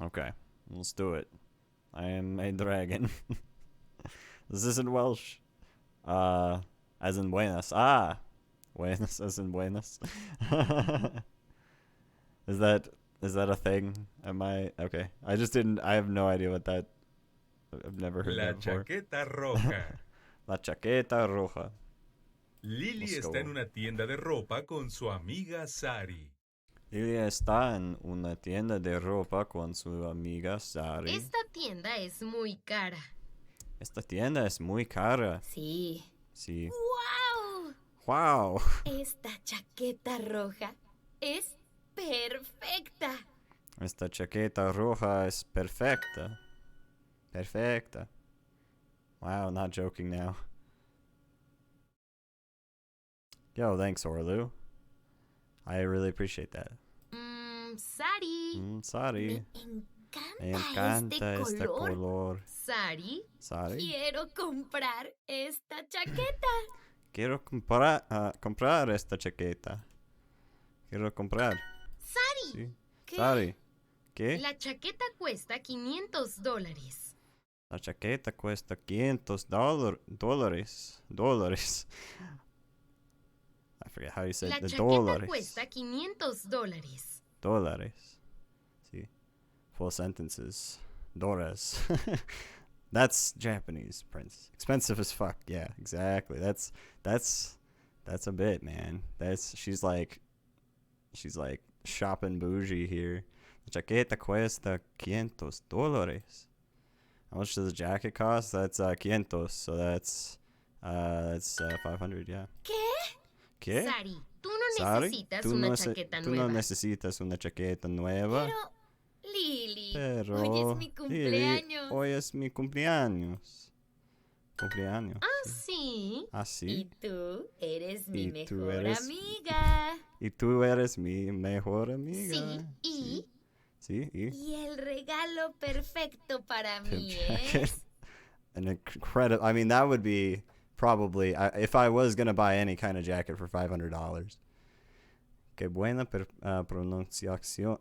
Okay, let's do it. I am a dragon. This isn't Welsh. Uh, as in buenas. Ah, buenas as in buenas. is that is that a thing? Am I okay? I just didn't. I have no idea what that. I've never heard La that before. chaqueta roja. La chaqueta roja. Lily Let's está en go. una tienda de ropa con su amiga Sari. Ella está en una tienda de ropa con su amiga Sari. Esta tienda es muy cara. Esta tienda es muy cara. Sí. Sí. ¡Wow! Wow. Esta chaqueta roja es perfecta. Esta chaqueta roja es perfecta. Perfecta. Wow, not joking now. Yo, thanks, Orlu. I really appreciate that. Sari. Sorry. Me encanta encanta este color. Sari, Sorry. quiero comprar esta chaqueta. Quiero comprar esta chaqueta. Quiero comprar. Sari. Sí. ¿Qué? Sorry. ¿Qué? La chaqueta cuesta $500. La chaqueta cuesta $500. Dólares. I forget how you said La the chaqueta dólares. cuesta $500. Dólares. See? Full sentences. Doras. That's Japanese, Prince. Expensive as fuck. Yeah, exactly. That's a bit, man. She's like shopping bougie here. La chaqueta cuesta $500. How much does the jacket cost? That's 500, so that's 500, yeah. ¿Qué? ¿Qué? Sari, tú no Sari, necesitas tú una no chaqueta tú nueva. no necesitas una chaqueta nueva. Pero, Lily, Pero, hoy es mi Lili, cumpleaños. hoy es mi cumpleaños. Cumpleaños. Ah, sí. ¿Ah, Y sí? tú eres mi Y tú mejor eres- amiga. Y tú eres mi mejor amiga. Sí, y, Sí, y. y el regalo perfecto para mí jacket. es... An incredible. I mean, that would be probably if I was gonna buy any kind of jacket for $500. Qué buena pronunciación.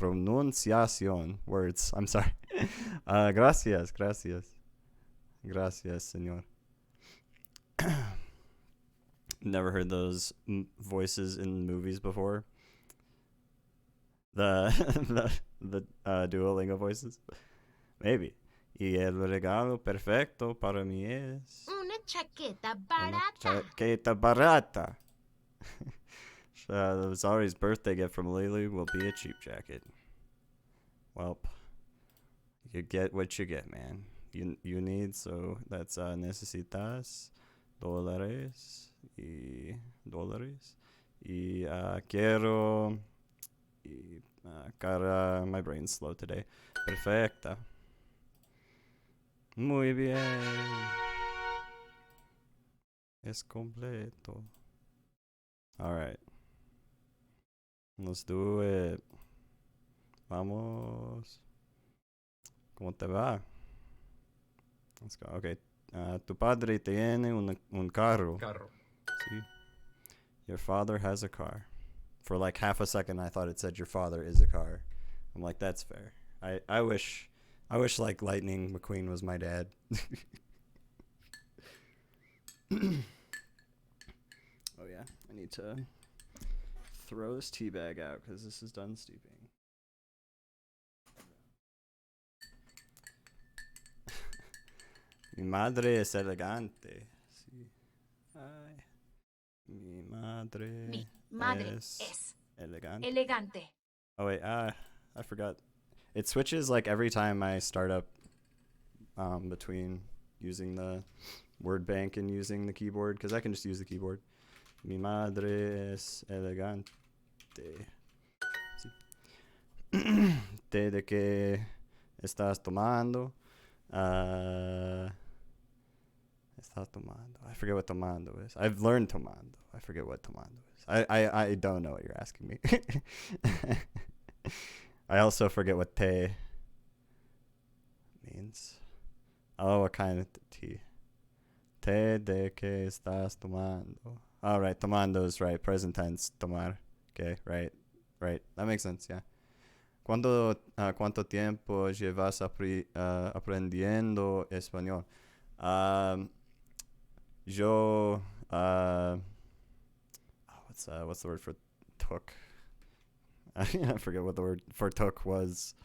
Pronunciación. Words. I'm sorry. Gracias, señor. Never heard those voices in movies before. The Duolingo voices. Maybe. Y el regalo perfecto para mí es Una chaqueta una barata. chaqueta barata. Zari's birthday gift from Lily will be a cheap jacket. Well, you get what you get, man. You need, so that's necesitas dólares y quiero y cara, my brain's slow today. Perfecta. Muy bien. Es completo. All right. Let's do it. Vamos. ¿Cómo te va? Let's go. Okay. Tu padre tiene un carro. Carro. See? Your father has a car. For like half a second, I thought it said your father is a car. I'm like, that's fair. I wish like Lightning McQueen was my dad. Oh yeah, I need to throw this tea bag out because this is done steeping. Mi madre es elegante. Sí. Ay. Mi madre. Mi madre es es elegante. elegante. Oh wait, I forgot. It switches like every time I start up between using the word bank and using the keyboard because I can just use the keyboard. Mi madre es elegante. Sí. Té de que estás tomando. Estás tomando. I forget what tomando is. I've learned tomando. I forget what tomando is. I don't know what you're asking me. I also forget what te means. Oh, what kind of tea? Té de que estás tomando. All right, tomando is right. Present tense, tomar. Okay, right. Right. That makes sense. Yeah. ¿Cuánto tiempo llevas aprendiendo español? Um, yo, what's the word for took? I forget what the word for took was.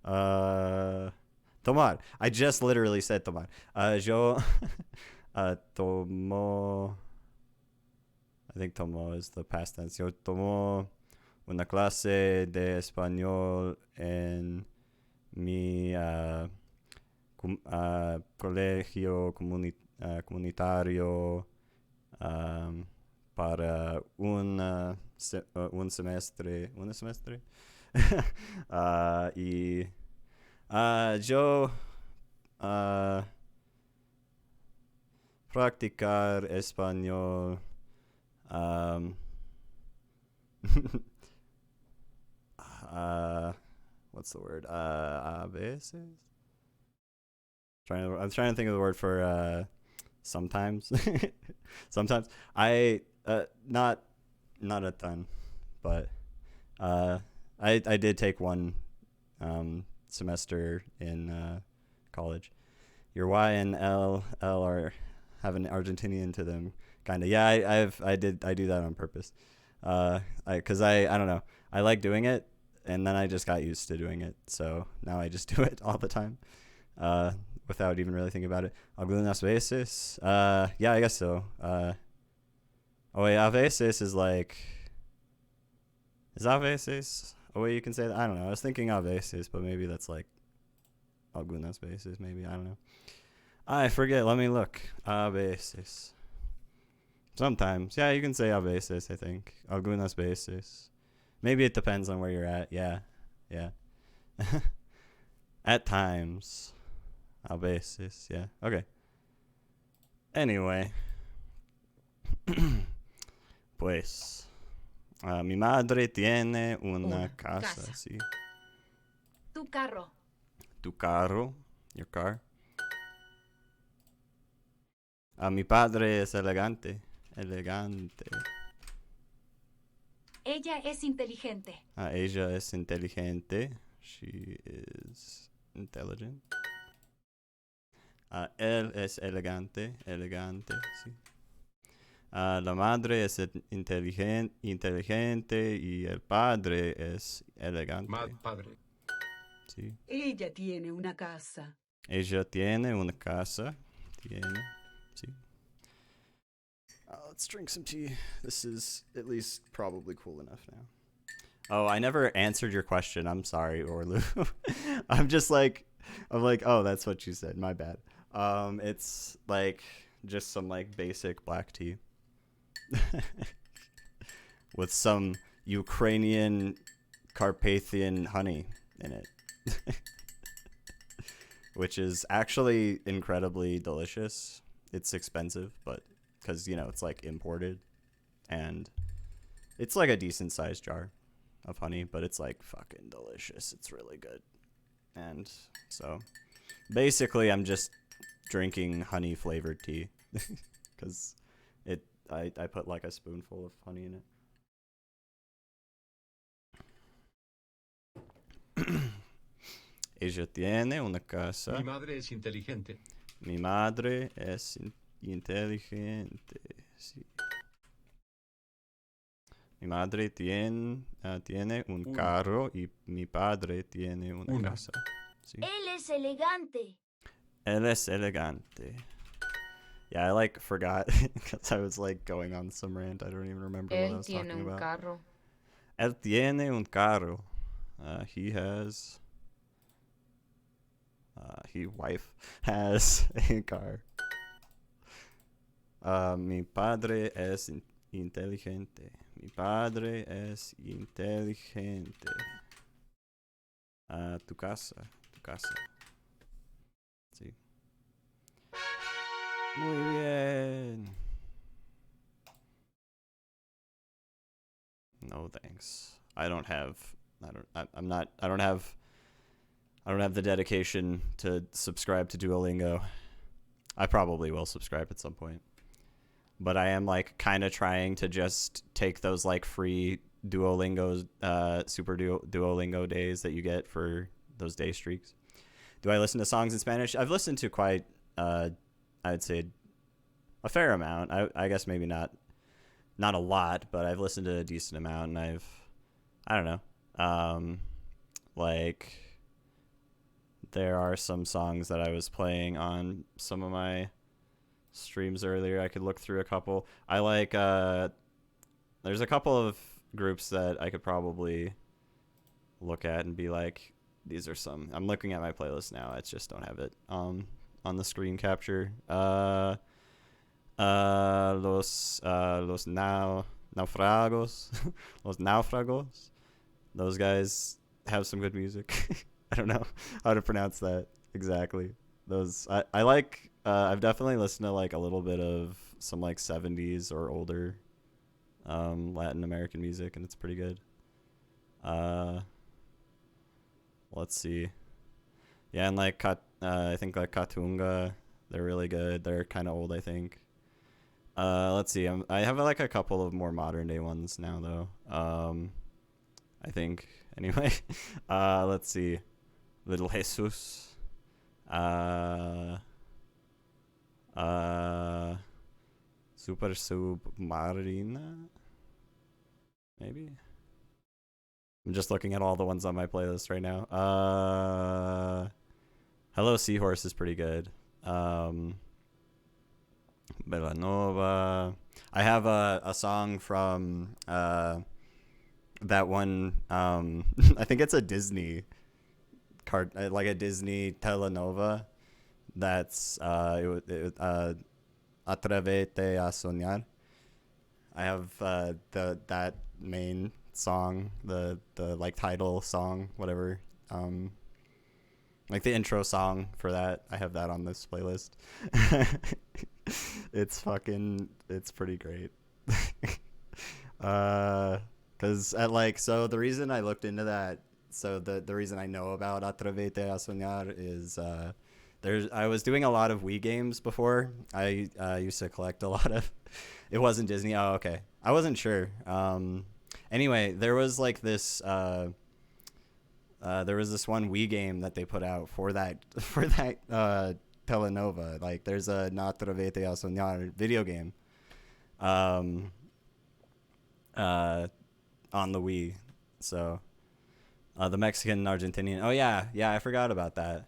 Tomar. I just literally said tomar. Yo tomo. I think tomo is the past tense. Yo tomo una clase de español en mi colegio comunitario para un semestre. ¿Un semestre? Y yo practicar español what's the word? A veces? I'm trying to think of the word for sometimes. Sometimes I not a ton, but I did take one semester in college. Your Y and L are have an Argentinian to them, kind of. Yeah, I do that on purpose. Because I don't know, I like doing it, and then I just got used to doing it, so now I just do it all the time, without even really thinking about it. Algunas veces, yeah, I guess so. Oh wait, a veces is like, is a veces a way you can say that? I don't know. I was thinking a veces, but maybe that's like algunas veces, maybe, I don't know. I forget. Let me look. A veces. Sometimes. Yeah, you can say a veces, I think. Algunas veces. Maybe it depends on where you're at. Yeah. Yeah. At times. A veces. Yeah. Okay. Anyway. Pues. Mi madre tiene una casa. Sí. Tu carro. Tu carro. Your car. Mi padre es elegante. Elegante. Ella es inteligente. Ella es inteligente. She is intelligent. Él es elegante. Elegante, sí. La madre es inteligente y el padre es elegante. Padre. Sí. Ella tiene una casa. Ella tiene una casa. Tiene. Sí. Let's drink some tea. This is at least probably cool enough now. Oh, I never answered your question. I'm sorry, Orlu. I'm like, oh, that's what you said. My bad. It's like just some like basic black tea with some Ukrainian Carpathian honey in it, which is actually incredibly delicious. It's expensive, but because, you know, it's like imported, and it's like a decent sized jar of honey, but it's like fucking delicious. It's really good. And so basically I'm just drinking honey flavored tea because I put like a spoonful of honey in it. Ella tiene una casa. Mi madre es inteligente. Mi madre es inteligente. Sí. Mi madre tiene un carro y mi padre tiene una casa. Sí. Él es elegante. Él es elegante. Yeah, I like forgot because I was like going on some rant. I don't even remember what I was talking about. Carro. Él tiene un carro. He has. Wife has a car. Mi padre es inteligente. Mi padre es inteligente. Tu casa. Sí. Muy bien. No thanks. I don't have the dedication to subscribe to Duolingo. I probably will subscribe at some point. But I am like kind of trying to just take those like free Duolingo's Duolingo days that you get for those day streaks. Do I listen to songs in Spanish? I've listened to quite, I'd say, a fair amount. I guess maybe not a lot, but I've listened to a decent amount, and I don't know, like there are some songs that I was playing on some of my streams earlier. I could look through a couple. I like there's a couple of groups that I could probably look at and be like, these are some. I'm looking at my playlist now. I just don't have it on the screen capture. Los naufragos, los naufragos. Those guys have some good music. I don't know how to pronounce that exactly. Those I like. I've definitely listened to like a little bit of some like 70s or older Latin American music, and it's pretty good. Let's see. Yeah, and like I think like Katunga, they're really good. They're kind of old, I think. Let's see. I have like a couple of more modern day ones now, though. I think anyway. Let's see. Little Jesus. Super Submarina. Maybe. I'm just looking at all the ones on my playlist right now. Hello Seahorse is pretty good. Belanova. I have a song from that one. I think it's a Disney like a Disney telenova. That's Atrévete a soñar. I have that main song, the like title song, whatever, like the intro song for that. I have that on this playlist. It's pretty great. Cause the reason I looked into that, so the reason I know about Atrévete a soñar is I was doing a lot of Wii games before. I used to collect a lot of. It wasn't Disney. Oh, okay. I wasn't sure. Anyway, there was like this. There was this one Wii game that they put out for that telenova. Like, there's a Atrévete a soñar video game. On the Wii. So, the Mexican Argentinian. Oh yeah, I forgot about that.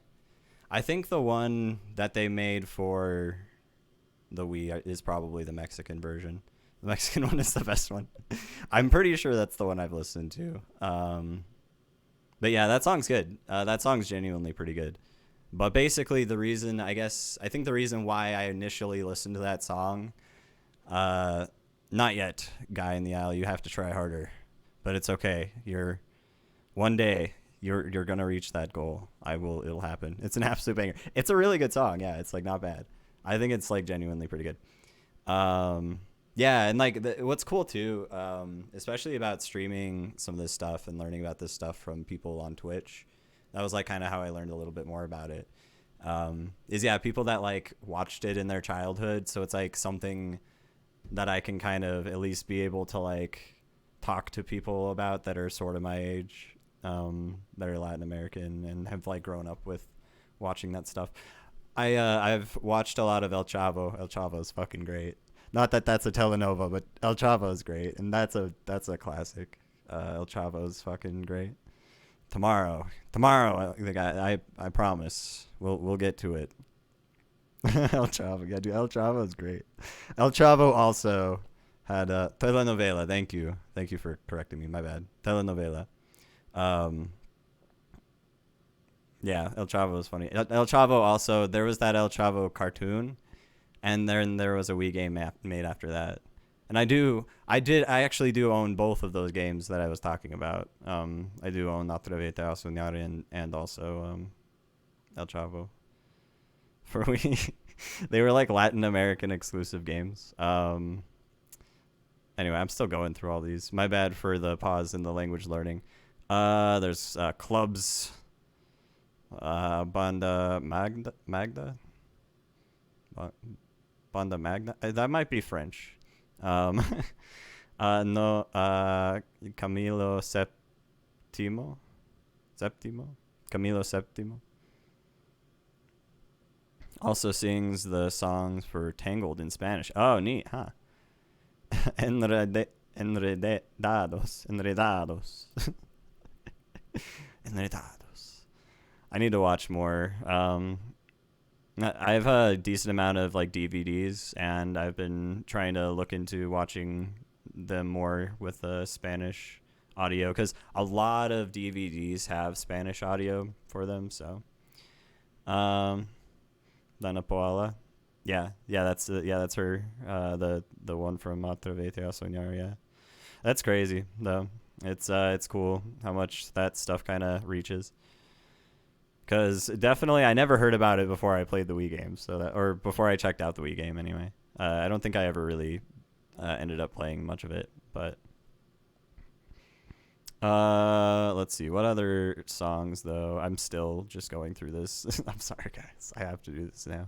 I think the one that they made for the Wii is probably the Mexican version. The Mexican one is the best one. I'm pretty sure that's the one I've listened to. But yeah, that song's good. That song's genuinely pretty good. But basically the reason, I think the reason why I initially listened to that song, not yet, guy in the alley, you have to try harder. But it's okay. One day you're gonna reach that goal. It'll happen. It's an absolute banger. It's a really good song. Yeah, it's like not bad. I think it's like genuinely pretty good. Yeah, and like what's cool too, especially about streaming some of this stuff and learning about this stuff from people on Twitch. That was like kind of how I learned a little bit more about it. Is people that like watched it in their childhood, so it's like something that I can kind of at least be able to like talk to people about that are sort of my age, that are Latin American and have like grown up with watching that stuff. I've watched a lot of El Chavo. El Chavo is fucking great. Not that that's a telenova, but El Chavo is great, and that's a classic. El Chavo is fucking great. Tomorrow, the guy. I promise we'll get to it. El Chavo, yeah, dude. El Chavo is great. El Chavo also had a telenovela. Thank you for correcting me. My bad. Telenovela. Yeah, El Chavo was funny. El Chavo also, there was that El Chavo cartoon, and then there was a Wii game made after that. And I actually do own both of those games that I was talking about. I do own Atrévete a soñar and also El Chavo. For Wii. They were like Latin American exclusive games. Anyway, I'm still going through all these. My bad for the pause in the language learning. There's clubs. Banda Magda. Banda Magna. That might be French. No, Camilo Septimo. Septimo? Camilo Septimo. Also sings the songs for Tangled in Spanish. Oh, neat, huh? Enredados. Enredados. Enredados. I need to watch more. I have a decent amount of like DVDs, and I've been trying to look into watching them more with the Spanish audio, because a lot of DVDs have Spanish audio for them. So, Dana Paola, yeah, that's her, the one from Atrevete a Soñar. Yeah, that's crazy though. It's cool how much that stuff kind of reaches. Because definitely, I never heard about it before I played the Wii game, or before I checked out the Wii game. Anyway, I don't think I ever really ended up playing much of it. But let's see, what other songs though? I'm still just going through this. I'm sorry, guys. I have to do this now.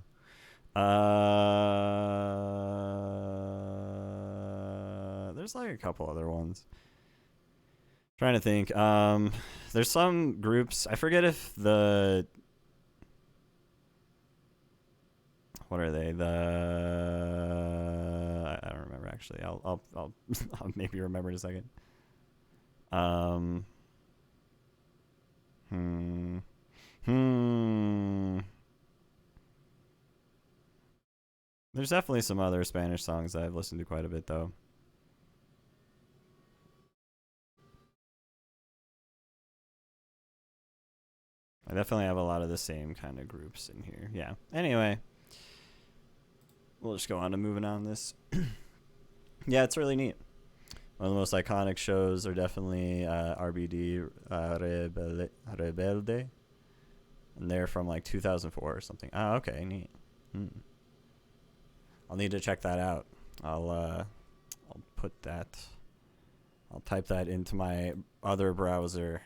There's like a couple other ones. Trying to think. There's some groups. I forget if what are they? I don't remember actually. I'll I'll maybe remember in a second. There's definitely some other Spanish songs that I've listened to quite a bit though. I definitely have a lot of the same kind of groups in here. Yeah. Anyway, we'll just go on to moving on this. Yeah, it's really neat. One of the most iconic shows are definitely RBD Rebelde. And they're from like 2004 or something. Oh, okay, neat. I'll need to check that out. I'll type that into my other browser.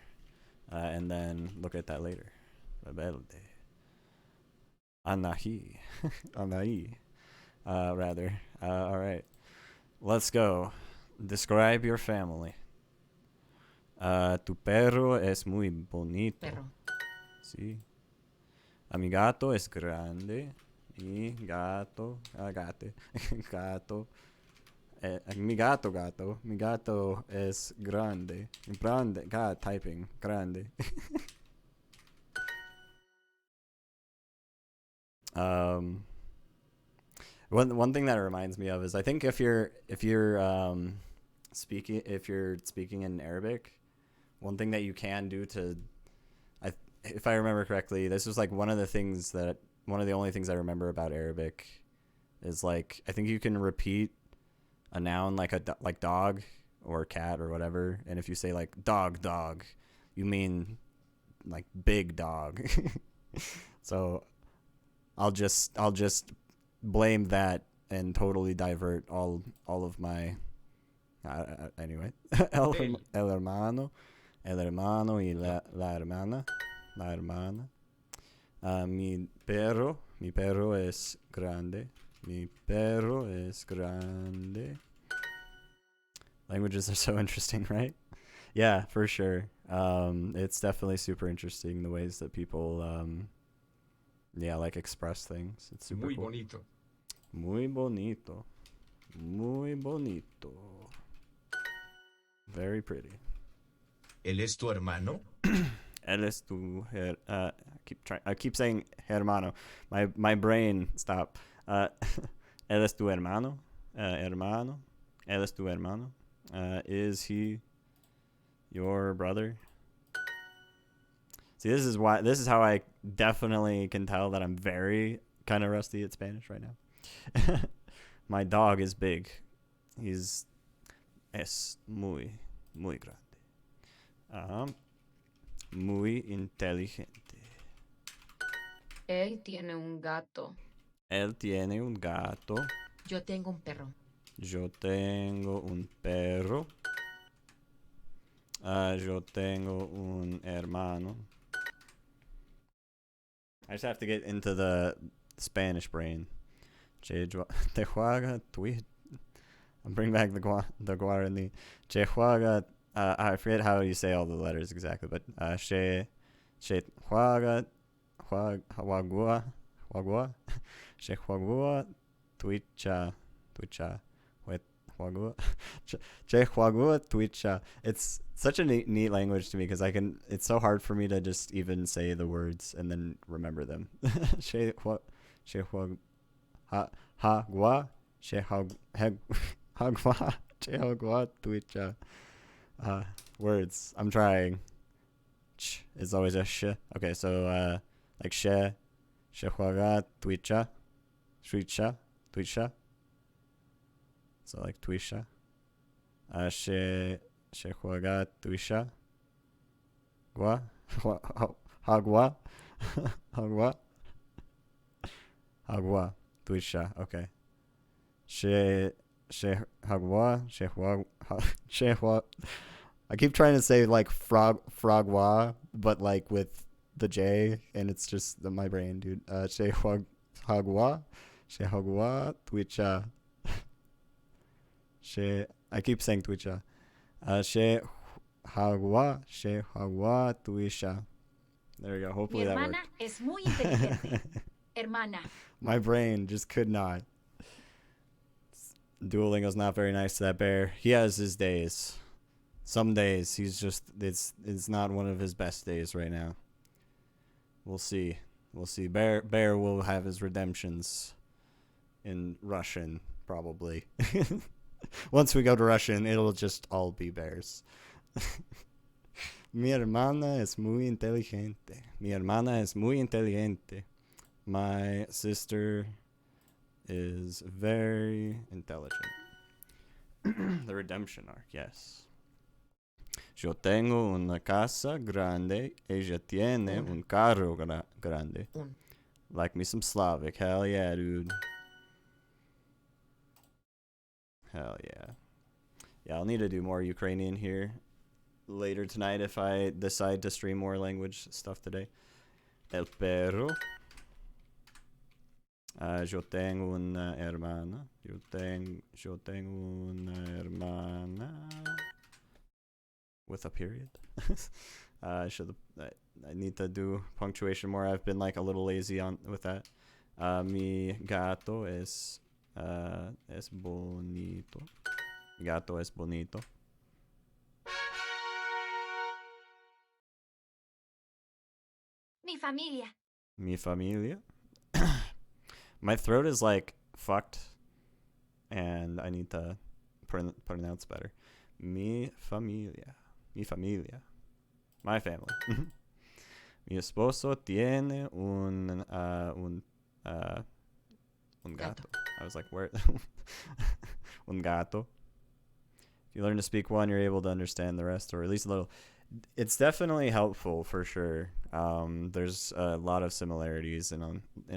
And then look at that later. Rebelde. Anahi. Anahi. Rather. Alright. Let's go. Describe your family. Tu perro es muy bonito. Perro. Sí. Mi gato es grande. Mi gato. Gate. Gato. Mi gato es grande. Grande. God, typing. Grande. One thing that it reminds me of is, I think if you're speaking in Arabic, one thing that you can do if I remember correctly, this was like one of the only things I remember about Arabic is, like, I think you can repeat a noun like dog or cat or whatever, and if you say like dog, you mean like big dog. So I'll just blame that and totally divert all of my anyway. el hermano y la hermana. Mi perro es grande. Mi perro es grande. Languages are so interesting, right? Yeah, for sure. It's definitely super interesting the ways that people, like express things. It's super Muy cool. bonito. Muy bonito. Muy bonito. Very pretty. ¿Él es tu hermano? Él es tu I keep saying hermano. My brain, stop. Él es tu hermano. Hermano. Él es tu hermano. Is he your brother? See, this is how I definitely can tell that I'm very kind of rusty at Spanish right now. My dog is big. Es muy grande. Muy inteligente. Él tiene un gato. Él tiene un gato. Yo tengo un perro. Yo tengo un perro. Yo tengo un hermano. I just have to get into the Spanish brain. Te juega bring back the Guarani. Che juega. I forget how you say all the letters exactly, but she juega juagua she juagua tuicha juagua che juagua tuicha. It's such a neat language to me because it's so hard for me to just even say the words and then remember them. she juagua hagua she hagua che hagua tuicha. Words. I'm trying. Ch is always a sh. Okay, so like she juega tuicha, tuicha. So like tuicha. She juega tuicha. Gua, hagua, hagua, hagua, tuicha. Okay. She hagua, she hua. I keep trying to say like fragua, but like with the J, and it's just my brain, dude. She hagua, tuicha. I keep saying tuicha. She hagua, tuicha. There we go. Mi Hopefully that hermana worked. es muy inteligente. Hermana. My brain just could not. Duolingo's not very nice to that bear. He has his days. Some days he's just it's not one of his best days right now. We'll see. Bear will have his redemptions in Russian probably. Once we go to Russian, it'll just all be bears. Mi hermana es muy inteligente. Mi hermana es muy inteligente. My sister is very intelligent. The redemption arc, yes. Yo tengo una casa grande. Ella tiene un carro grande. Like me some Slavic. Hell yeah, dude. Hell yeah. Yeah, I'll need to do more Ukrainian here later tonight if I decide to stream more language stuff today. El perro. Yo tengo una hermana. Yo tengo una hermana. With a period. I need to do punctuation more. I've been like a little lazy with that. Mi gato es bonito. Mi gato es bonito. Mi familia. Mi familia. My throat is like fucked, and I need to pronounce better. Mi familia. Mi familia. My family. Mi esposo tiene un gato. I was like, where? Un gato. If you learn to speak one, you're able to understand the rest, or at least a little. It's definitely helpful for sure. There's a lot of similarities in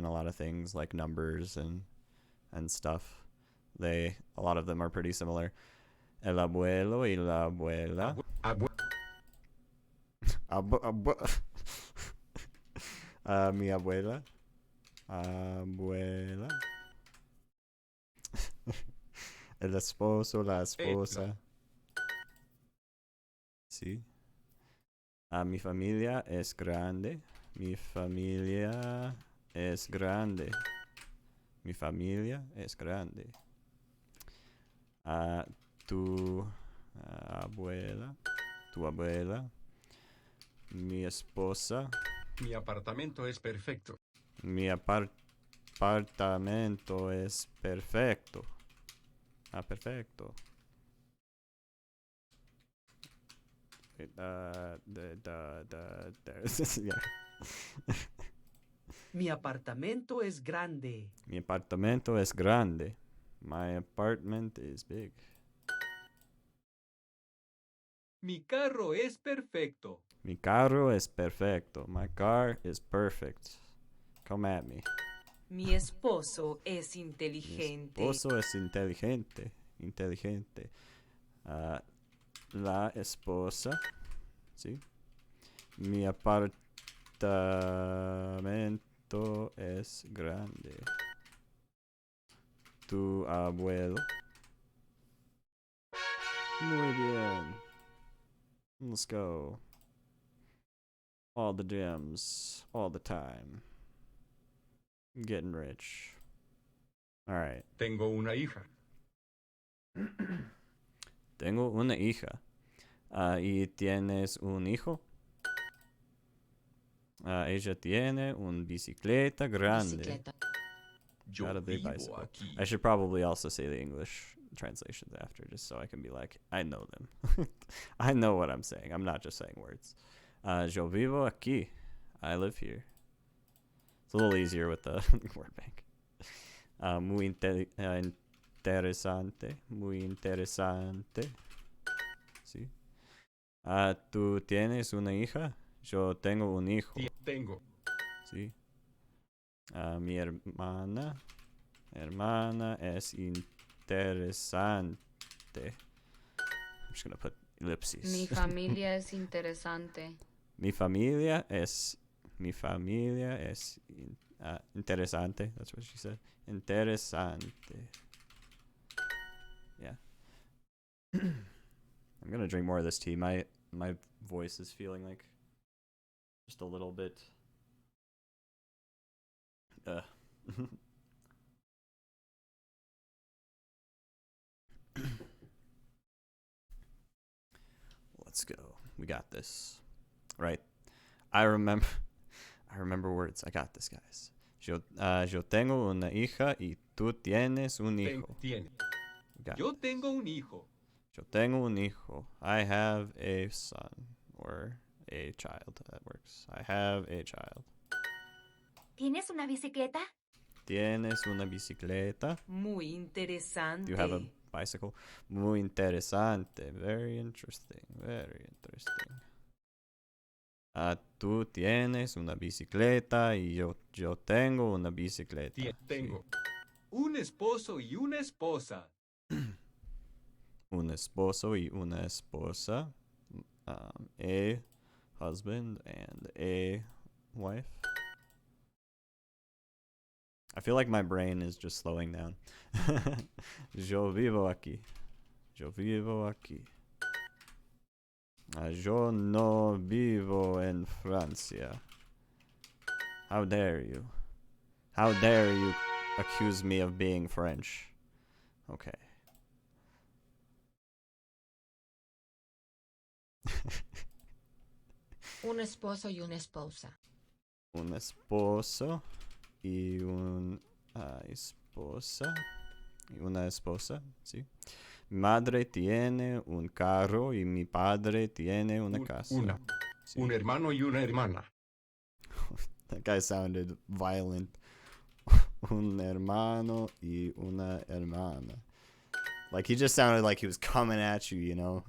a lot of things like numbers and stuff. A lot of them are pretty similar. El abuelo y la abuela. Mi abuela. Abuela. El esposo, la esposa. Sí. Mi familia es grande. Mi familia es grande. Mi familia es grande. Tu abuela. Tu abuela. Mi esposa. Mi apartamento es perfecto. Mi apartamento es perfecto. Perfecto. Mi apartamento es grande. Mi apartamento es grande. My apartment is big. Mi carro es perfecto. Mi carro es perfecto. My car is perfect. Come at me. Mi esposo es Mi inteligente. esposo es inteligente. Inteligente. La esposa. ¿Sí? Mi apartamento es grande. Tu abuelo. Muy bien. Let's go. All the gems, all the time. Getting rich. All right. Tengo una hija. Tengo una hija. ¿Y tienes un hijo? Ella tiene una bicicleta grande. Bicicleta. Yo Got a big vivo bicycle. aquí. I should probably also say the English translations after, just so I can be like, I know them. I know what I'm saying. I'm not just saying words. Yo vivo aquí. I live here. It's a little easier with the word bank. Muy interesante. Muy interesante. Sí. ¿Tú tienes una hija? Yo tengo un hijo. Tengo. Sí. Mi hermana es interesante. I'm just gonna put ellipses. Mi familia es interesante. Mi familia es interesante. That's what she said. Interesante. Yeah. I'm gonna drink more of this tea. My voice is feeling like just a little bit. Let's go. We got this. Right. I remember words. I got this, guys. Yo tengo una hija y tú tienes un hijo. Tiene. We got Yo this. tengo un hijo. Yo tengo un hijo. I have a son or a child. That works. I have a child. ¿Tienes una bicicleta? Tienes una bicicleta? Muy interesante. Do you have a bicycle? Muy interesante. Very interesting. Very interesting. Tú tienes una bicicleta y yo tengo una bicicleta. Tengo. Un esposo y una esposa. Un esposo y una esposa. A husband and a wife. I feel like my brain is just slowing down. Yo vivo aquí. Yo vivo aquí. Yo no vivo en Francia. How dare you? How dare you accuse me of being French? Okay. Un esposo y una esposa. Un esposo y una esposa. Y una esposa, sí. Mi madre tiene un carro y mi padre tiene una casa. Sí. Un hermano y una hermana. That guy sounded violent. Un hermano y una hermana. Like he just sounded like he was coming at you, you know?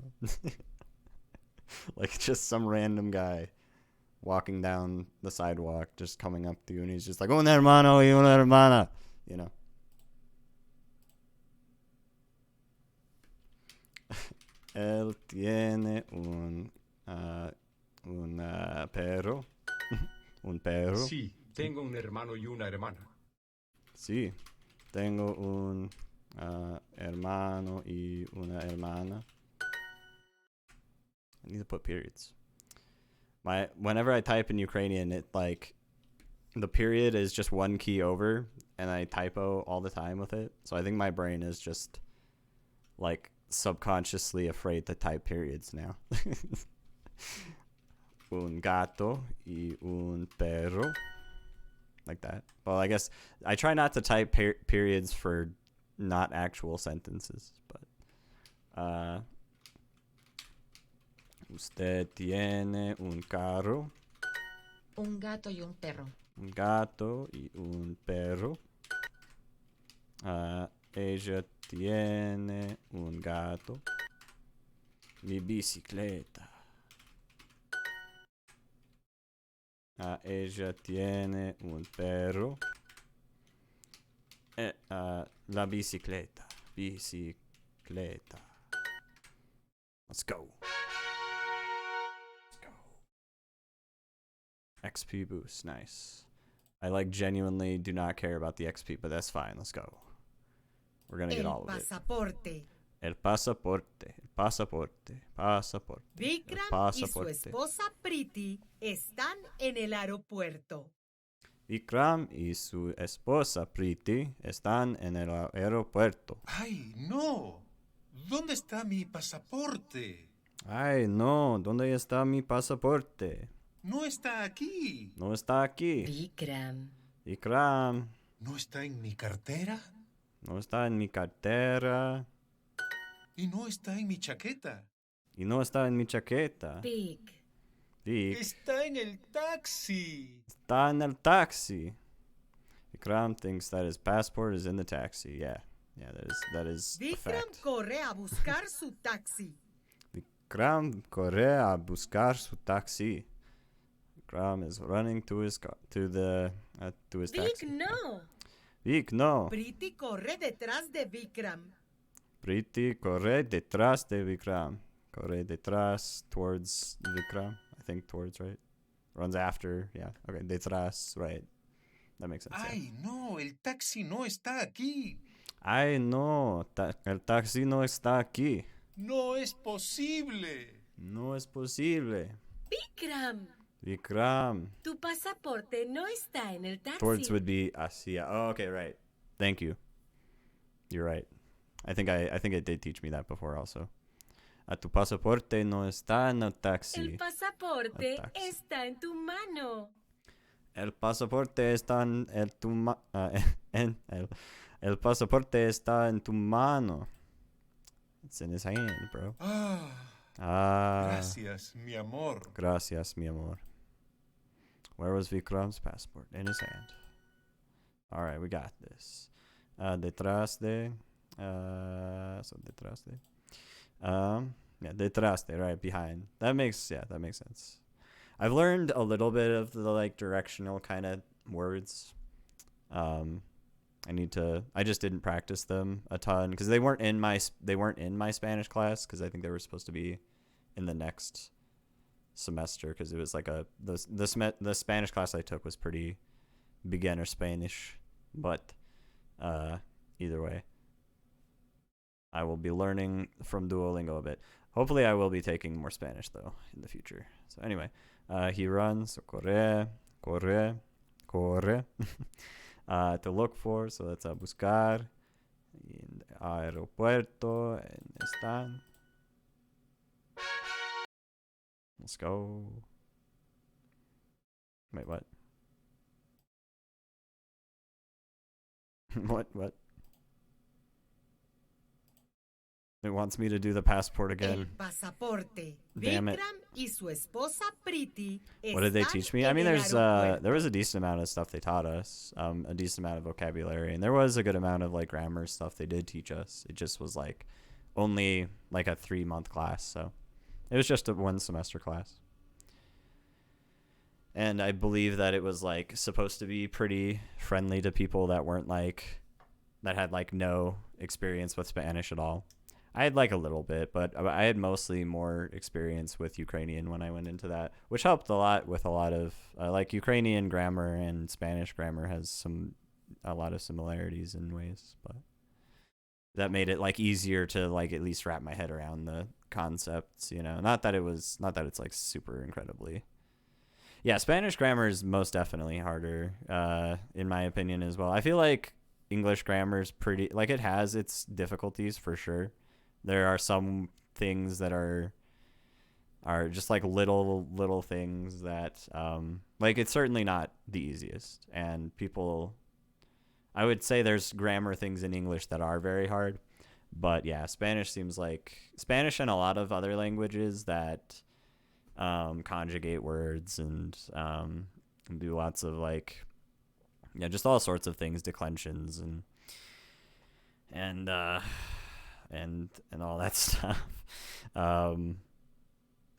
Like just some random guy walking down the sidewalk, just coming up to you, and he's just like, un hermano y una hermana, you know? Él tiene un perro. Un perro. Sí, tengo un hermano y una hermana. Sí, tengo un hermano y una hermana. I need to put periods. Whenever I type in Ukrainian, it like the period is just one key over, and I typo all the time with it. So I think my brain is just like subconsciously afraid to type periods now. Un gato y un perro. Like that. Well, I guess I try not to type periods for not actual sentences, but usted tiene un carro. Un gato y un perro. Un gato y un perro. Ella tiene un gato. Mi bicicleta. Ella tiene un perro. La bicicleta. Bicicleta. Let's go. Let's go. XP boost. Nice. I like genuinely do not care about the XP, but that's fine. Let's go. We're gonna get all of it. Pasaporte. El pasaporte. El pasaporte. Pasaporte. El Vikram y su pasaporte. esposa Priti están en el aeropuerto. Vikram y su esposa Priti están en el aeropuerto. ¡Ay, no! ¿Dónde está mi pasaporte? Ay, no, ¿dónde está mi pasaporte? No está aquí. No está aquí. Vikram. Vikram, ¿No está en mi cartera? no está en mi cartera. Y no está en mi chaqueta. Y no está en mi chaqueta. Vik. Vik Está en el taxi. está en el taxi. Vikram thinks that his passport is in the taxi. Yeah, that is a Vikram fact. corre a buscar su taxi. Vikram corre a buscar su taxi. Vikram is running to his taxi. no. Vik, no. Priti corre detrás de Vikram. Priti corre detrás de Vikram. Corre detrás towards Vikram. I think towards, right? Runs after, yeah. Okay, detrás, right. That makes sense. ¡Ay, no! El taxi no está aquí. Ay, no. El taxi no está aquí. No es posible. No es posible. Vikram. Vikram. Tu pasaporte no está en el taxi. Towards would be hacia. Oh, okay, right. Thank you. You're right. I think it did teach me that before also. Tu pasaporte no está en el taxi. El pasaporte El taxi. está en tu mano. El pasaporte está el pasaporte está en tu mano. It's in his hand, bro. Gracias, mi amor. Gracias, mi amor. Where was Vikram's passport? In his hand. All right, we got this. Detrás de. Detrás de. Yeah, detrás de, right, behind. That makes sense. I've learned a little bit of the like directional kind of words. I just didn't practice them a ton because they weren't in my Spanish class because I think they were supposed to be in the next semester because it was like the Spanish class I took was pretty beginner Spanish, but either way, I will be learning from Duolingo a bit. Hopefully I will be taking more Spanish though in the future. So anyway, he runs, corre, to look for, so that's a buscar. En aeropuerto, están. Let's go. Wait, what? What? It wants me to do the passport again. El pasaporte. Damn it. Vikram y su esposa Priti What did they están teach me? I en mean, el aeropuerto. there was a decent amount of stuff they taught us, a decent amount of vocabulary, and there was a good amount of like grammar stuff they did teach us. It just was like only like a 3-month class, so it was just a 1-semester class. And I believe that it was like supposed to be pretty friendly to people that had like no experience with Spanish at all. I had like a little bit, but I had mostly more experience with Ukrainian when I went into that, which helped a lot with a lot of like Ukrainian grammar and Spanish grammar has a lot of similarities in ways, but that made it like easier to like at least wrap my head around the concepts, you know. Not that it's like super incredibly. Yeah, Spanish grammar is most definitely harder, in my opinion as well. I feel like English grammar is pretty like it has its difficulties for sure. There are some things that are just like little things that like it's certainly not the easiest, and I would say there's grammar things in English that are very hard, but yeah, Spanish seems like Spanish and a lot of other languages that conjugate words and do lots of like just all sorts of things, declensions and all that stuff.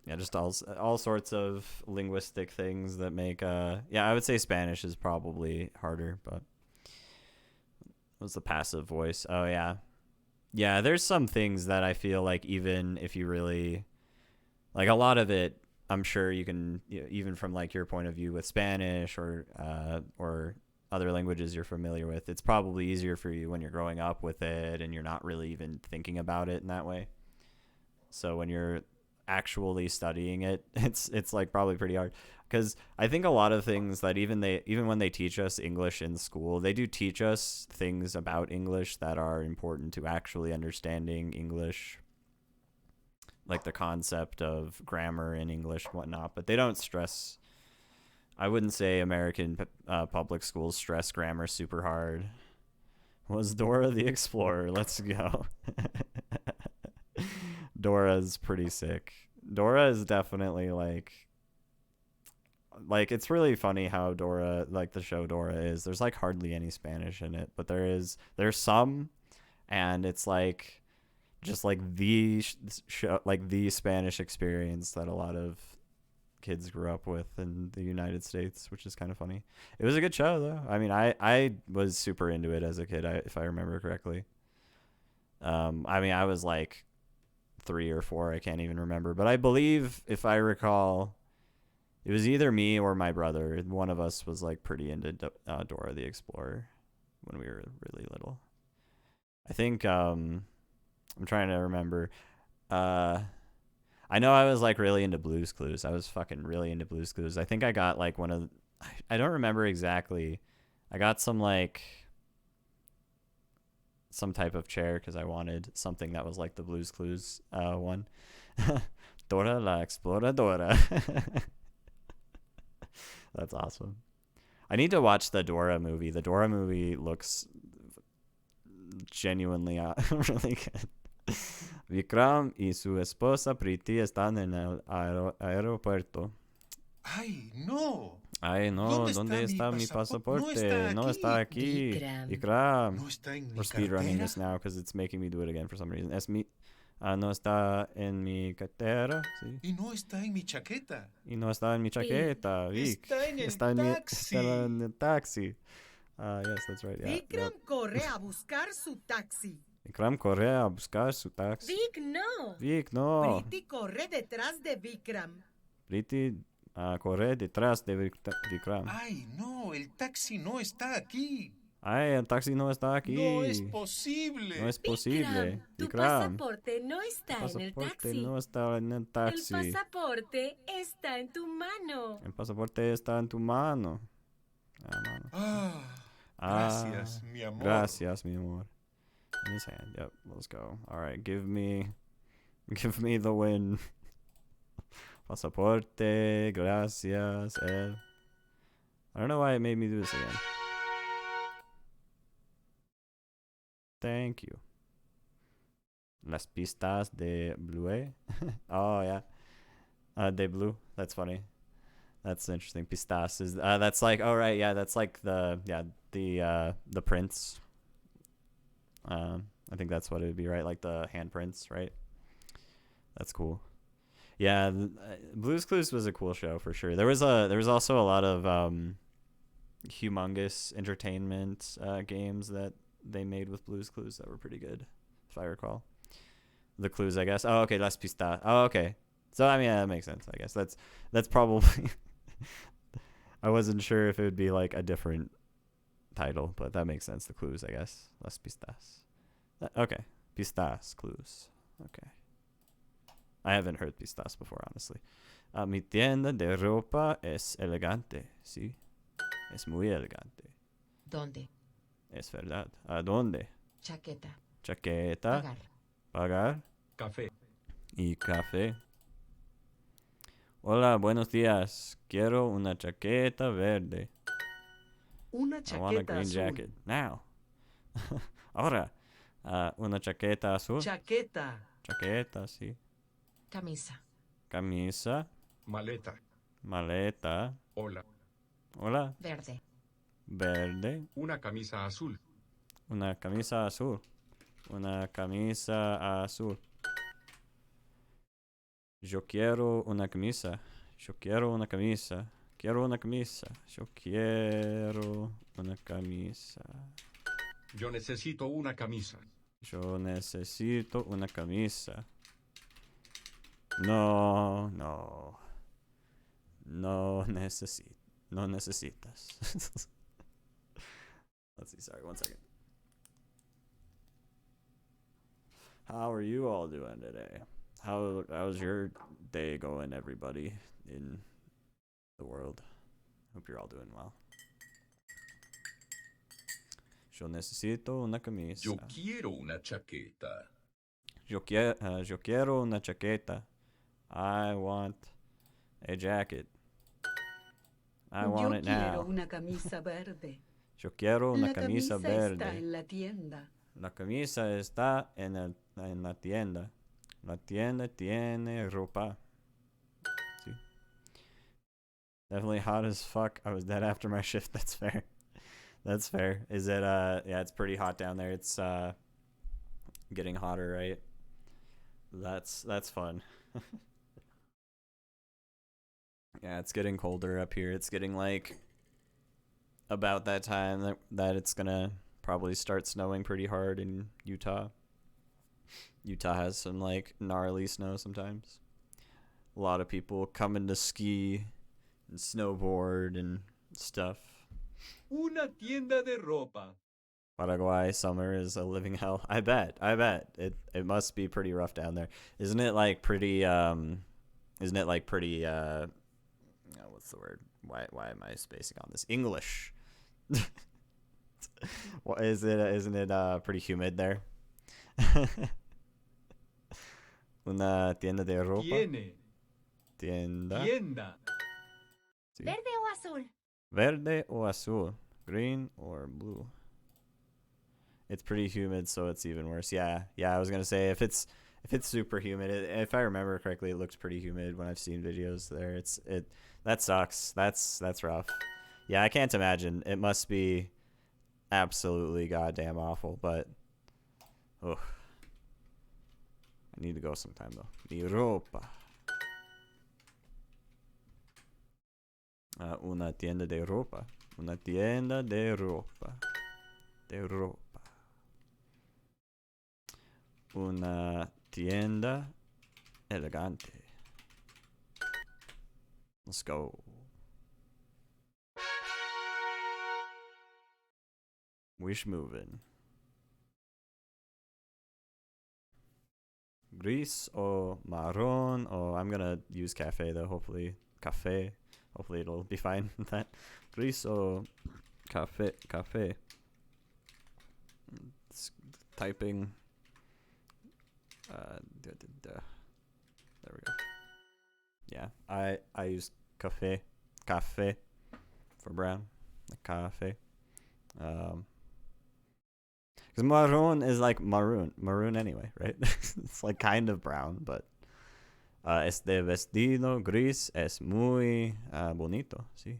Just all sorts of linguistic things that make I would say Spanish is probably harder, but was the passive voice. Oh yeah, there's some things that I feel like even if you really like a lot of it, I'm sure you can even from like your point of view with Spanish or other languages you're familiar with, it's probably easier for you when you're growing up with it and you're not really even thinking about it in that way. So when you're actually studying it, it's like probably pretty hard, because I think a lot of things that even when they teach us English in school, they do teach us things about English that are important to actually understanding English, like the concept of grammar in English and whatnot, but they don't stress. I wouldn't say American public schools stress grammar super hard. Was Dora the Explorer? Let's go. Dora's pretty sick. Dora is definitely like it's really funny how Dora, like the show Dora is. There's like hardly any Spanish in it, but there's some, and it's like just like the show, like the Spanish experience that a lot of kids grew up with in the United States, which is kind of funny. It was a good show though. I mean, I was super into it as a kid, if I remember correctly. I mean, I was like 3 or 4, I can't even remember, but I believe, if I recall, it was either me or my brother. One of us was like pretty into Dora the Explorer when we were really little. I think I'm trying to remember. I know I was like really into Blue's Clues. I was fucking really into Blue's Clues. I think I got like I don't remember exactly. I got some type of chair because I wanted something that was like the Blue's Clues one. Dora la Exploradora. That's awesome. I need to watch the Dora movie. The Dora movie looks genuinely really good. Vikram y su esposa Priti están en el aeropuerto. ¡Ay, no! Ay, no, ¿dónde está mi pasaporte? No está aquí. Vikram. No está en mi We're speedrunning cartera. this now because it's making me do it again for some reason. No está en mi cartera. ¿Sí? Y no está en mi chaqueta. Y no está en mi chaqueta. Vic. Está en el Está taxi. en el taxi. Yes, that's right. Yeah. Vikram corre a buscar su taxi. Vikram corre a buscar su taxi. Vic, no. Vic, no. Priti corre detrás de Vikram. Priti corre detrás de Vikram. ¡Ay, no! El taxi no está aquí. Ay, el taxi no está aquí. No es posible. No es posible. Tu Vikram. pasaporte no está en el Pasaporte taxi. no está en el taxi. El pasaporte está en tu mano. El pasaporte está en tu mano. Mano. Gracias, mi amor. Gracias, mi amor. In his hand. Yep, let's go. All right, give me the win. Pasaporte, gracias, I don't know why it made me do this again. Thank you. Las pistas de blue. Oh yeah. De blue. That's funny. That's interesting. Pistas is that's like, oh right, yeah, that's like the prints. I think that's what it would be, right? Like the handprints, right? That's cool. Yeah, Blue's Clues was a cool show for sure. There was also a lot of humongous entertainment games that they made with Blue's Clues that were pretty good, if I recall. The clues, I guess. Oh, okay, Las Pistas. Oh, okay. So I mean, yeah, that makes sense. I guess that's probably. I wasn't sure if it would be like a different title, but that makes sense. The clues, I guess. Las Pistas. Okay, Pistas clues. Okay. I haven't heard pistas before, honestly. Mi tienda de ropa es elegante, sí. Es muy elegante. ¿Dónde? Es verdad. ¿A dónde? Chaqueta. Chaqueta. Pagar. Pagar. Café. Y café. Hola, buenos días. Quiero una chaqueta verde. Una I want a chaqueta green azul. jacket. Now. Ahora. Una chaqueta azul. Chaqueta. Chaqueta, sí. Camisa. Camisa. Maleta. Maleta. Hola. Hola. Verde. Verde. Una camisa azul. Una camisa azul. Una camisa azul. Yo quiero una camisa. Yo quiero una camisa. Quiero una camisa. Yo quiero una camisa. Yo necesito una camisa. Yo necesito una camisa. No, no. No necesitas. Let's see. Sorry, 1 second. How are you all doing today? How's your day going, everybody in the world? Hope you're all doing well. Yo necesito una camisa. Yo quiero una chaqueta. Yo quiero una chaqueta. I want a jacket. I want it now. Una camisa verde. Yo quiero una La camisa camisa verde. está en la tienda. La camisa está en la tienda. La tienda tiene ropa. See? Definitely hot as fuck. I was dead after my shift. That's fair. That's fair. Is it yeah, it's pretty hot down there. It's getting hotter, right? That's fun. Yeah, it's getting colder up here. It's getting like about that time that it's gonna probably start snowing pretty hard in Utah. Utah has some like gnarly snow sometimes. A lot of people coming to ski and snowboard and stuff. Una tienda de ropa. Paraguay summer is a living hell. I bet. It must be pretty rough down there. Isn't it like pretty what's the word? Why am I spacing on this? English. What is it? Isn't it pretty humid there? Una tienda de ropa. Tiene. Tienda. Tienda. Sí. ¿Verde o azul? Verde o azul. Green or blue. It's pretty humid, so it's even worse. Yeah, I was gonna say if it's super humid, if I remember correctly, it looks pretty humid when I've seen videos there. That sucks. That's rough. Yeah, I can't imagine. It must be absolutely goddamn awful, but oh, I need to go sometime though. Europa. Una tienda de ropa. Una tienda de ropa. De ropa. Una tienda elegante. Let's go. Wish moving. Gris or marron. Oh, I'm gonna use cafe though. Hopefully, cafe. Hopefully it'll be fine with that. Gris or cafe. It's typing. There we go. Yeah, I use cafe for brown, like cafe. Because marron is like maroon anyway, right? It's like kind of brown, but este vestido gris es muy bonito. Sí,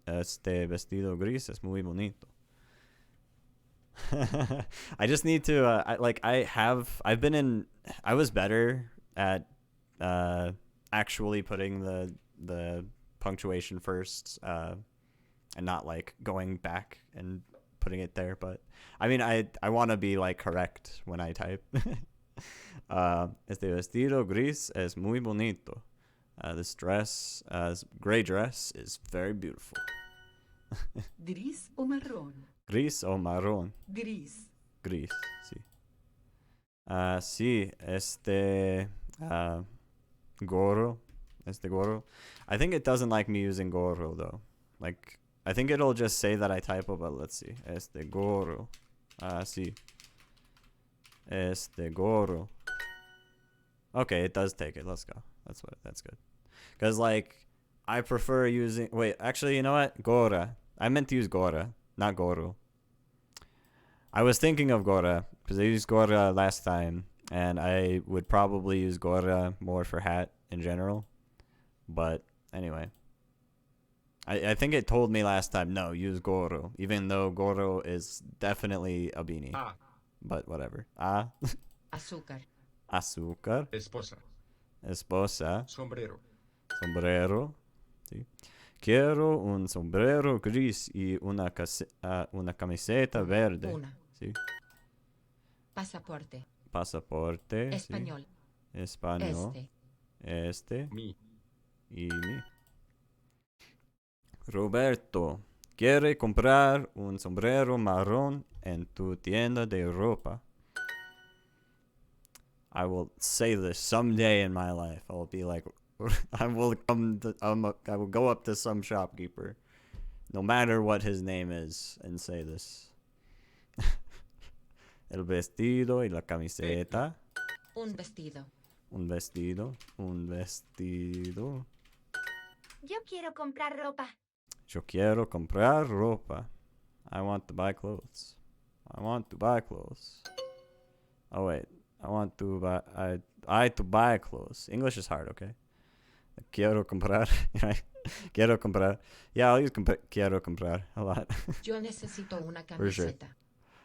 este vestido gris es muy bonito. I just need to I was better at actually putting the punctuation first and not like going back and putting it there, but I mean I want to be like correct when I type. Este vestido gris es muy bonito. This dress, gray dress, is very beautiful. Gris o marrón. Gris o marrón. Gris. Gris, sí. Sí, este gorro. Este gorro. I think it doesn't like me using gorro though. Like, I think it'll just say that I typo, but let's see. Este gorro. Sí. Este gorro. Okay, it does take it. Let's go. That's good. Because, like, I prefer using... Wait, actually, you know what? Gora. I meant to use gora, not goro. I was thinking of gora, because I used gora last time, and I would probably use gora more for hat in general. But, anyway. I think it told me last time, no, use goro, even though goro is definitely a beanie. Ah. But whatever. Azúcar. Azúcar. Esposa. Esposa. Sombrero. Sombrero. ¿Sí? Quiero un sombrero gris y una camiseta verde. Una. ¿Sí? Pasaporte. Pasaporte. Español. ¿Sí? Español. Este. Mi. Y mi. Roberto. quiere comprar un sombrero marrón en tu tienda de ropa. I will say this someday in my life. I will be like, I will go up to some shopkeeper, no matter what his name is, and say this. El vestido y la camiseta. Un vestido. Un vestido. Un vestido. Yo quiero comprar ropa. Yo quiero comprar ropa. I want to buy clothes. I want to buy clothes. Oh wait, I want to buy. I to buy clothes. English is hard, okay? Quiero comprar. Quiero comprar. Yeah, I'll use quiero comprar a lot. Yo necesito una For sure. camiseta.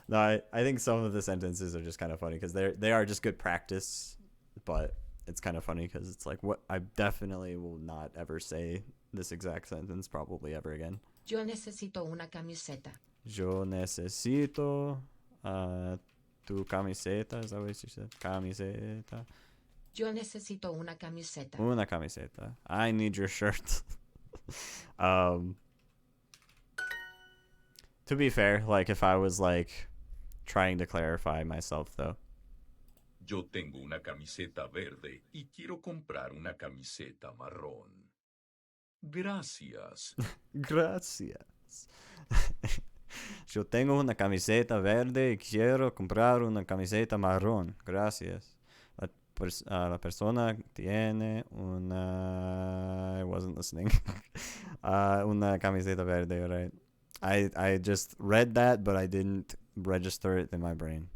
No, I think some of the sentences are just kind of funny because they are just good practice, but it's kind of funny because it's like what I definitely will not ever say this exact sentence probably ever again. Yo necesito una camiseta. Yo necesito tu camiseta. Is that what you said? Camiseta. Yo necesito una camiseta. Una camiseta. I need your shirt. To be fair, like if I was like trying to clarify myself though. Yo tengo una camiseta verde y quiero comprar una camiseta marrón. Gracias. Gracias. Yo tengo una camiseta verde y quiero comprar una camiseta marrón. Gracias. La persona tiene una... I wasn't listening. Una camiseta verde, right? I just read that, but I didn't register it in my brain.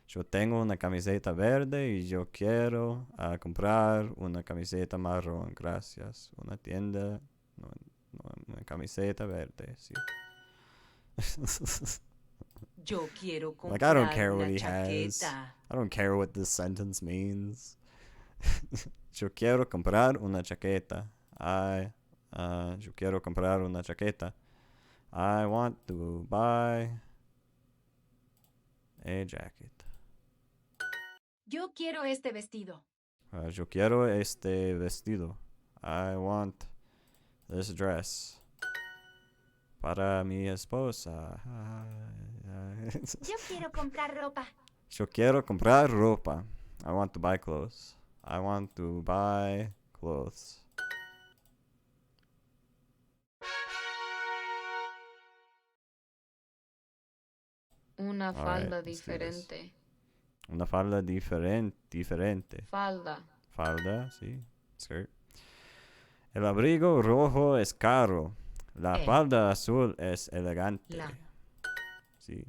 Yo tengo una camiseta verde y yo quiero comprar una camiseta marrón. Gracias. Una tienda, una camiseta verde. Sí. Yo quiero comprar Like, I don't care what una he has. chaqueta. I don't care what this sentence means. Yo quiero comprar una chaqueta. Yo quiero comprar una chaqueta. I want to buy a jacket. Yo quiero este vestido. Yo quiero este vestido. I want this dress. Para mi esposa. Yo quiero comprar ropa. Yo quiero comprar ropa. I want to buy clothes. I want to buy clothes. Una All right, falda let's do this. diferente. Una falda diferente. Falda. Falda, sí. Skirt. El abrigo rojo es caro. La falda azul es elegante. La. Sí.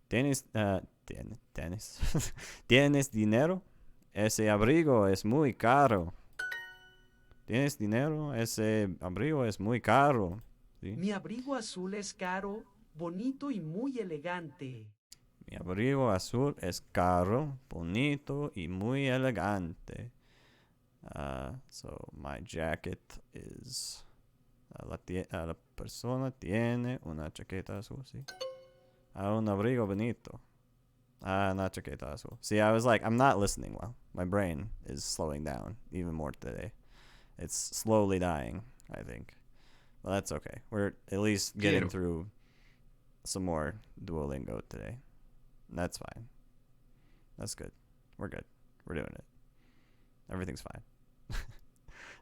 ¿Tienes ¿Tienes dinero? Ese abrigo es muy caro. ¿Tienes dinero? Ese abrigo es muy caro. ¿Sí? Mi abrigo azul es caro, bonito y muy elegante. Mi abrigo azul es caro, bonito y muy elegante. So my jacket is... la persona tiene una chaqueta azul, ¿sí? Un abrigo bonito. Una chaqueta azul. See, I was like, I'm not listening well. My brain is slowing down even more today. It's slowly dying, I think. Well, that's okay. We're at least getting through some more Duolingo today. That's fine. That's good. We're good. We're doing it. Everything's fine.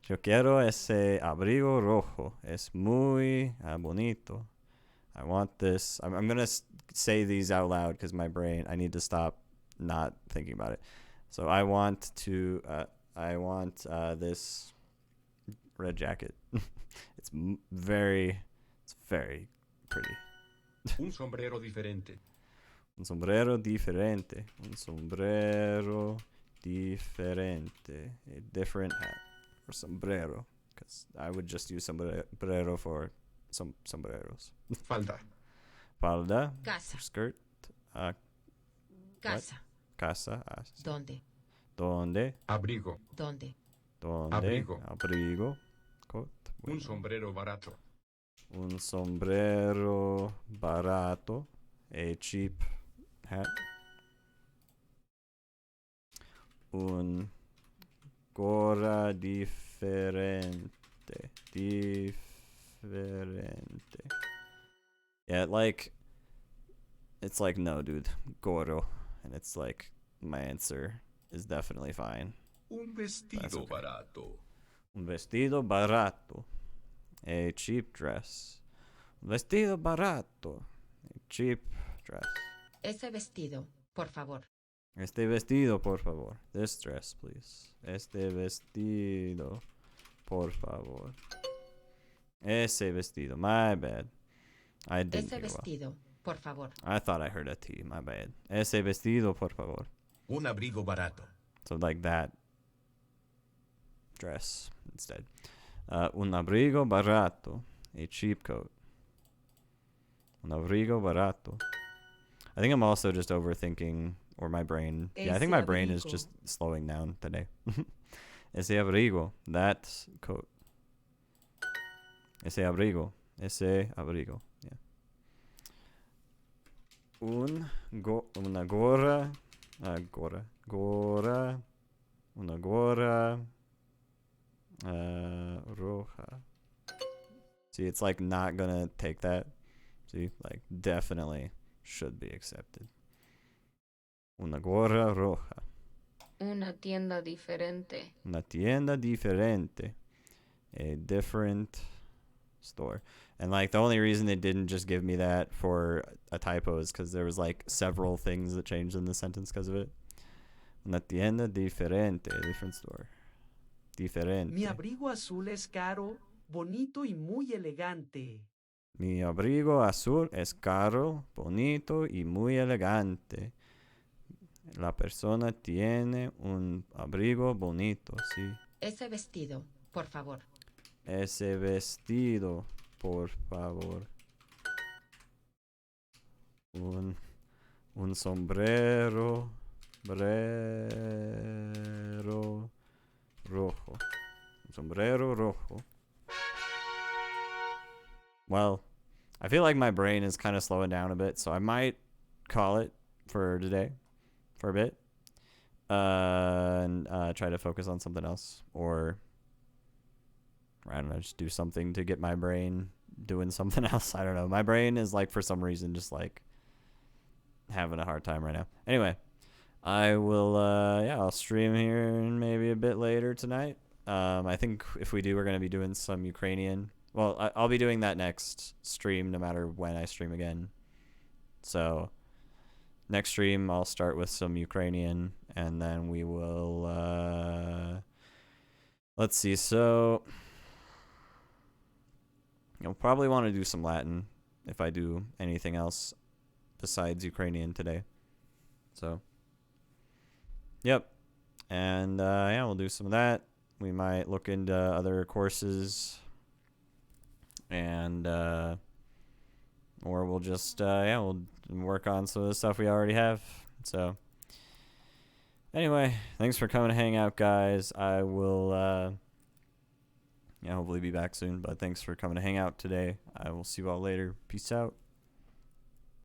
Yo quiero ese abrigo rojo. Es muy bonito. I want this. I'm going to say these out loud because my brain, I need to stop not thinking about it. So I want this red jacket. It's very pretty. Un sombrero diferente. Un sombrero diferente. Un sombrero diferente. A different hat. Or sombrero. Because I would just use sombrero for some sombreros. Falda. Falda. Casa. Skirt. Casa. Casa. Sí. ¿Dónde? ¿Dónde? Abrigo. ¿Dónde? ¿Dónde? Abrigo. Abrigo. Coat. Un sombrero barato. Un sombrero barato. A cheap hat. Un gorra diferente. Diferente. Yeah, like, it's like, no, dude, Goro. And it's like, my answer is definitely fine. Un vestido okay. barato. Un vestido barato. A cheap dress. Un vestido barato. A cheap dress. Ese vestido, por favor. Este vestido, por favor. This dress, please. Este vestido, por favor. Ese vestido. My bad. I didn't Ese hear well. vestido, por favor. I thought I heard a T. My bad. Ese vestido, por favor. Un abrigo barato. So like that dress instead. Un abrigo barato. A cheap coat. Un abrigo barato. I think I'm also just overthinking, or my brain. Yeah, I think my brain is just slowing down today. Ese abrigo. That coat. Ese abrigo. Ese abrigo. Yeah. Una gorra. Gorra. Una gorra. Roja. See, it's like not gonna take that. See, like definitely should be accepted. Una gorra roja. Una tienda diferente. Una tienda diferente. A different store. And like the only reason it didn't just give me that for a typo is because there was like several things that changed in the sentence because of it. Una tienda diferente. A different store. Diferente. Mi abrigo azul es caro, bonito y muy elegante. Mi abrigo azul es caro, bonito y muy elegante. La persona tiene un abrigo bonito, sí. Ese vestido, por favor. Ese vestido, por favor. Un sombrero, rojo. Un sombrero rojo. Well, I feel like my brain is kind of slowing down a bit, so I might call it for today, for a bit, and try to focus on something else, or I don't know, just do something to get my brain doing something else. I don't know. My brain is like, for some reason, just like having a hard time right now. Anyway, I will, I'll stream here maybe a bit later tonight. I think if we do, we're going to be doing some Ukrainian. Well, I'll be doing that next stream no matter when I stream again. So next stream, I'll start with some Ukrainian, and then we will, let's see. So you'll probably want to do some Latin if I do anything else besides Ukrainian today. So, yep. And, we'll do some of that. We might look into other courses. And or we'll just we'll work on some of the stuff we already have. So anyway, thanks for coming to hang out, guys. I will hopefully be back soon, but thanks for coming to hang out today. I will see you all later. Peace out.